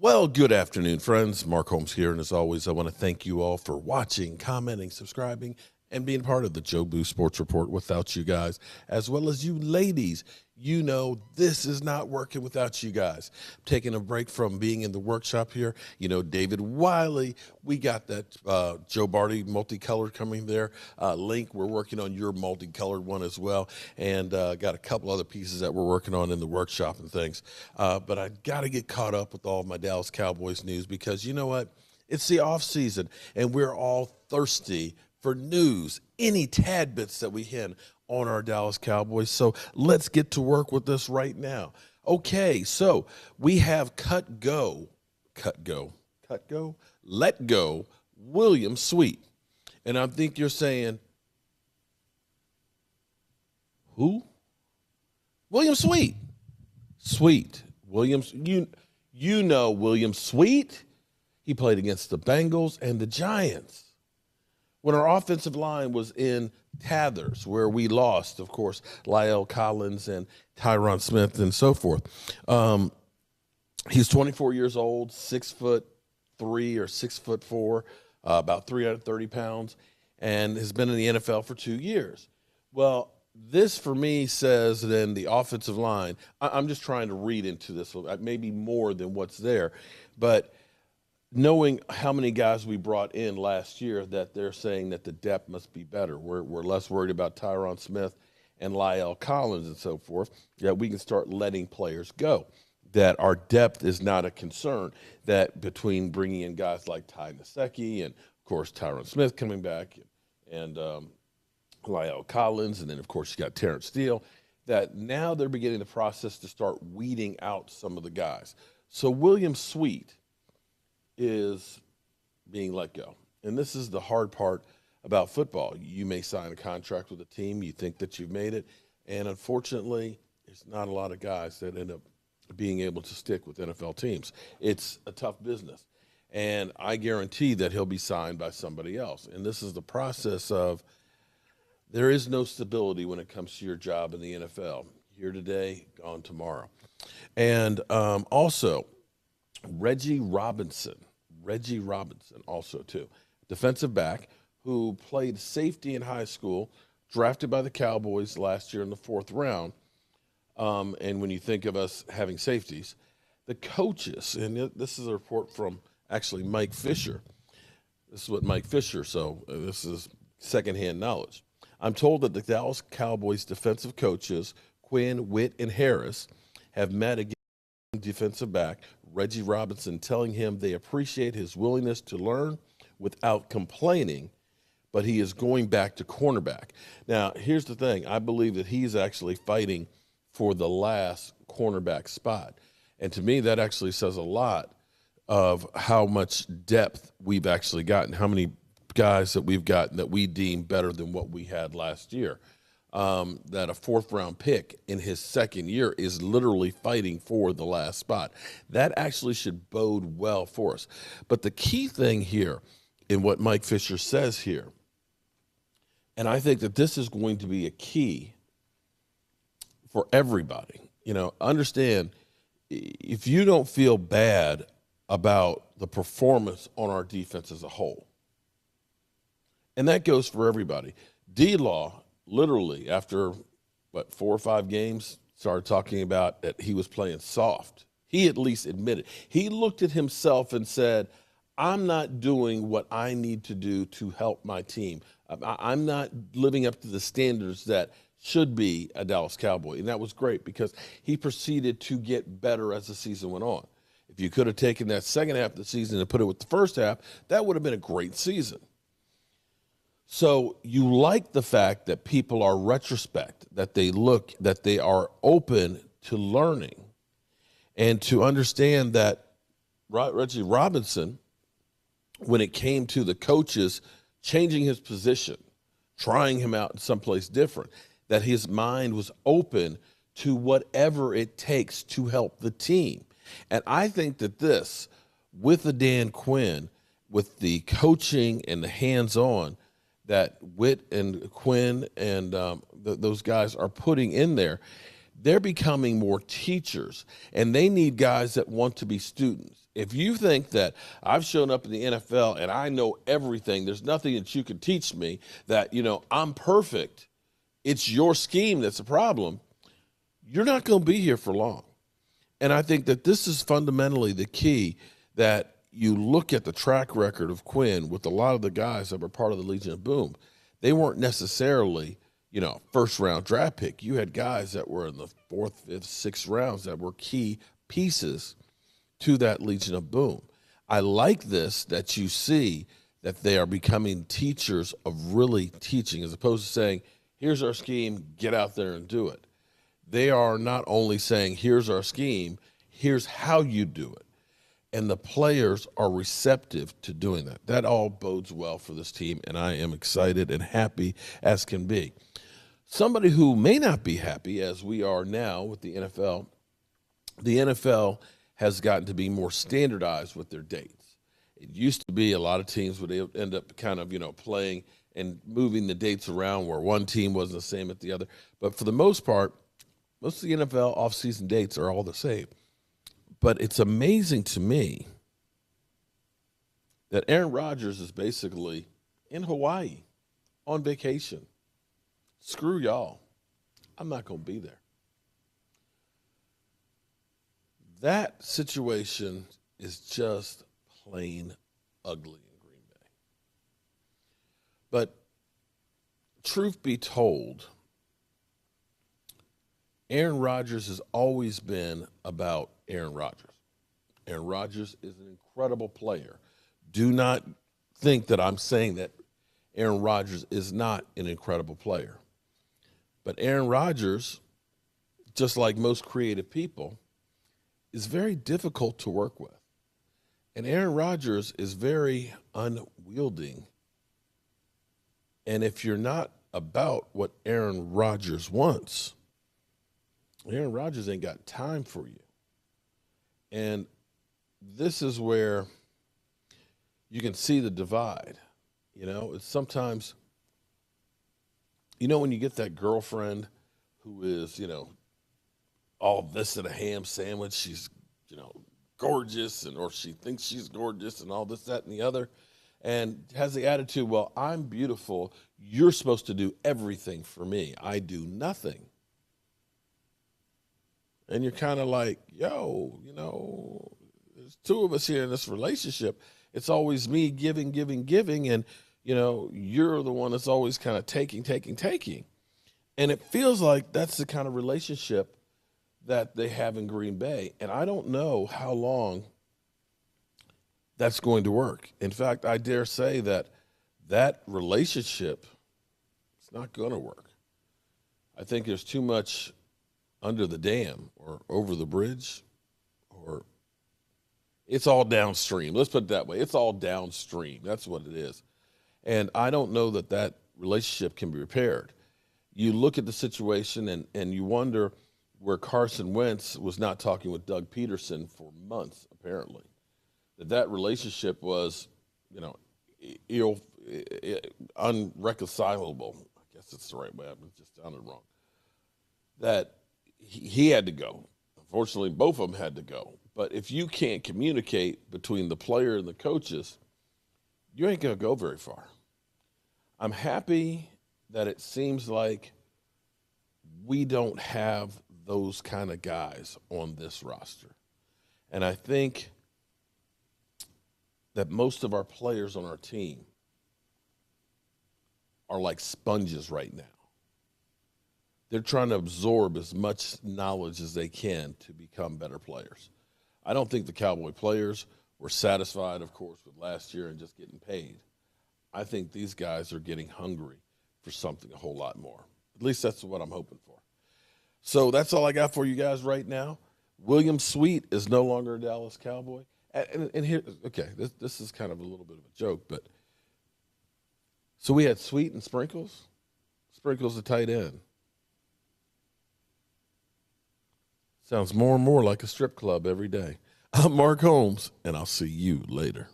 Well, good afternoon, friends. Mark Holmes here, and as always, I want to thank you all for watching, commenting, subscribing, and being part of the Joe Boo Sports Report. Without you guys, as well as you ladies, you know this is not working without you guys. I'm taking a break from being in the workshop here. You know, David Wiley, we got that Joe Barty multicolored coming there. Link, we're working on your multicolored one as well, and got a couple other pieces that we're working on in the workshop and things. But I got to get caught up with all of my Dallas Cowboys news because you know what? It's the off season, and we're all thirsty for news, any tad bits that we can on our Dallas Cowboys. So let's get to work with this right now. Okay, so we have let go, William Sweet. And I think you're saying, who? William Sweet. Sweet. Williams, you know William Sweet. He played against the Bengals and the Giants. When our offensive line was in tatters, where we lost, of course, Lyle Collins and Tyron Smith and so forth. He's 24 years old, 6'3" or 6'4", about 330 pounds, and has been in the NFL for 2 years. Well, this for me says then the offensive line, I'm just trying to read into this, maybe more than what's there, but knowing how many guys we brought in last year, that they're saying that the depth must be better. We're less worried about Tyron Smith and Lyle Collins and so forth, that we can start letting players go, that our depth is not a concern, that between bringing in guys like Ty Nsekhe and, of course, Tyron Smith coming back and Lyle Collins, and then, of course, you got Terrence Steele, that now they're beginning the process to start weeding out some of the guys. So William Sweet is being let go. And this is the hard part about football. You may sign a contract with a team, you think that you've made it, and unfortunately, there's not a lot of guys that end up being able to stick with NFL teams. It's a tough business. And I guarantee that he'll be signed by somebody else. And this is the process of there is no stability when it comes to your job in the NFL. Here today, gone tomorrow. And also, Reggie Robinson also too, defensive back who played safety in high school, drafted by the Cowboys last year in the 4th round. And when you think of us having safeties, the coaches, and this is a report from actually Mike Fisher. This is what Mike Fisher, so this is secondhand knowledge. I'm told that the Dallas Cowboys defensive coaches, Quinn, Witt, and Harris, have met again defensive back Reggie Robinson, telling him they appreciate his willingness to learn without complaining, but he is going back to cornerback. Now, here's the thing. I believe that he's actually fighting for the last cornerback spot. And to me, that actually says a lot of how much depth we've actually gotten, how many guys that we've gotten that we deem better than what we had last year. That a 4th-round pick in his 2nd year is literally fighting for the last spot. That actually should bode well for us. But the key thing here in what Mike Fisher says here, and I think that this is going to be a key for everybody. You know, understand, if you don't feel bad about the performance on our defense as a whole, and that goes for everybody. D-Law, literally, after, 4 or 5 games, started talking about that he was playing soft. He at least admitted. He looked at himself and said, I'm not doing what I need to do to help my team. I'm not living up to the standards that should be a Dallas Cowboy. And that was great because he proceeded to get better as the season went on. If you could have taken that second half of the season and put it with the first half, that would have been a great season. So you like the fact that people are retrospect, that they are open to learning and to understand that Reggie Robinson, when it came to the coaches changing his position, trying him out in someplace different, that his mind was open to whatever it takes to help the team. And I think that this, with the Dan Quinn, with the coaching and the hands-on, that Witt and Quinn and those guys are putting in there, They're becoming more teachers, and they need guys that want to be students. If you think that I've shown up in the NFL and I know everything, there's nothing that you can teach me, that, I'm perfect, it's your scheme that's a problem, you're not going to be here for long. And I think that this is fundamentally the key, that you look at the track record of Quinn with a lot of the guys that were part of the Legion of Boom. They weren't necessarily, first-round draft pick. You had guys that were in the 4th, 5th, 6th rounds that were key pieces to that Legion of Boom. I like this, that you see that they are becoming teachers of really teaching, as opposed to saying, here's our scheme, get out there and do it. They are not only saying, here's our scheme, here's how you do it. And the players are receptive to doing that. That all bodes well for this team, and I am excited and happy as can be. Somebody who may not be happy, as we are now with the NFL has gotten to be more standardized with their dates. It used to be a lot of teams would end up kind of, playing and moving the dates around where one team wasn't the same as the other. But for the most part, most of the NFL offseason dates are all the same. But it's amazing to me that Aaron Rodgers is basically in Hawaii on vacation. Screw y'all. I'm not going to be there. That situation is just plain ugly in Green Bay. But truth be told, Aaron Rodgers has always been about Aaron Rodgers. Aaron Rodgers is an incredible player. Do not think that I'm saying that Aaron Rodgers is not an incredible player. But Aaron Rodgers, just like most creative people, is very difficult to work with. And Aaron Rodgers is very unwielding. And if you're not about what Aaron Rodgers wants, Aaron Rodgers ain't got time for you. And this is where you can see the divide. It's sometimes, when you get that girlfriend who is, all this and a ham sandwich, she's, gorgeous, or she thinks she's gorgeous and all this, that, and the other, and has the attitude, well, I'm beautiful, you're supposed to do everything for me, I do nothing. And you're kind of like, yo, there's two of us here in this relationship. It's always me giving, and, you're the one that's always kind of taking. And it feels like that's the kind of relationship that they have in Green Bay. And I don't know how long that's going to work. In fact, I dare say that relationship is not going to work. I think there's too much under the dam or over the bridge, or it's all downstream. Let's put it that way. It's all downstream. That's what it is. And I don't know that relationship can be repaired. You look at the situation and you wonder where Carson Wentz was not talking with Doug Peterson for months, apparently. That relationship was, unreconcilable. I guess it's the right way. It just sounded wrong. That he had to go. Unfortunately, both of them had to go. But if you can't communicate between the player and the coaches, you ain't going to go very far. I'm happy that it seems like we don't have those kind of guys on this roster. And I think that most of our players on our team are like sponges right now. They're trying to absorb as much knowledge as they can to become better players. I don't think the Cowboy players were satisfied, of course, with last year and just getting paid. I think these guys are getting hungry for something a whole lot more. At least that's what I'm hoping for. So that's all I got for you guys right now. William Sweet is no longer a Dallas Cowboy. And here, okay, this is kind of a little bit of a joke, but so we had Sweet and Sprinkles. Sprinkles the tight end. Sounds more and more like a strip club every day. I'm Mark Holmes, and I'll see you later.